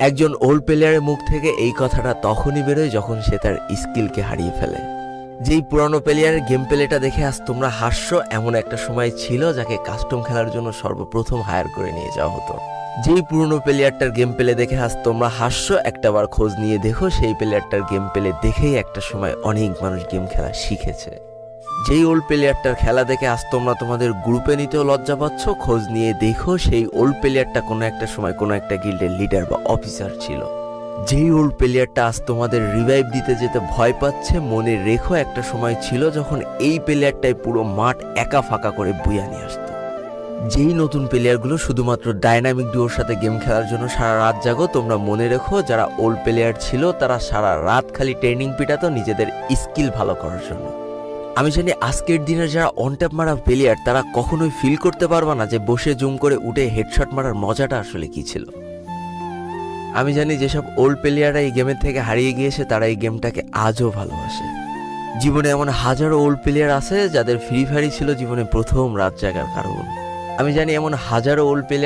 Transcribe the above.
একজন ওল্ড প্লেয়ারের মুখ থেকে এই কথাটা তখনই বেরোয় যখন সে তার স্কিলকে হারিয়ে ফেলে। যেই পুরানো প্লেয়ারের গেম প্লেটা দেখে আজ তোমরা হাসছো, এমন একটা সময় ছিল যাকে কাস্টম খেলার জন্য সর্বপ্রথম হায়ার করে নিয়ে যাওয়া হতো। যেই পুরনো প্লেয়ারটার গেম প্লে দেখে আজ তোমরা হাসছো, একটাবার খোঁজ নিয়ে দেখো সেই প্লেয়ারটার গেম প্লে দেখেই একটা সময় অনেক মানুষ গেম খেলা শিখেছে। যেই ওল্ড প্লেয়ারটার খেলা দেখে আজ তোমরা তোমাদের গ্রুপে নিতেও লজ্জা পাচ্ছ, খোঁজ নিয়ে দেখো সেই ওল্ড প্লেয়ারটা কোনো একটা সময় কোনো একটা গিল্ডের লিডার বা অফিসার ছিল। যেই ওল্ড প্লেয়ারটা আজ তোমাদের রিভাইভ দিতে যেতে ভয় পাচ্ছে, মনে রেখো একটা সময় ছিল যখন এই প্লেয়ারটাই পুরো মাঠ একা ফাঁকা করে বুয়া নিয়ে আসতো। যেই নতুন প্লেয়ারগুলো শুধুমাত্র ডাইনামিক ডুয়োর সাথে গেম খেলার জন্য সারা রাত জাগো, তোমরা মনে রেখো যারা ওল্ড প্লেয়ার ছিল তারা সারা রাত খালি ট্রেনিং পিটাতো নিজেদের স্কিল ভালো করার জন্য। আমি জানি আজকের দিনের যারা অনট্যাপ মারা প্লেয়ার তারা কখনোই ফিল করতে পারবে না যে বসে জুম করে উঠে হেডশট মারার মজাটা আসলে কি ছিল। আমি জানি যেসব ওল্ড প্লেয়াররা এই গেমের থেকে হারিয়ে গিয়েছে তারা এই গেমটাকে আজও ভালোবাসে। জীবনে এমন হাজারো ওল্ড প্লেয়ার আছে যাদের ফ্রি ফায়ারই ছিল জীবনে প্রথম রাত জাগার কারণ। আমি জানি এমন হাজারো ওল্ড প্লেয়ার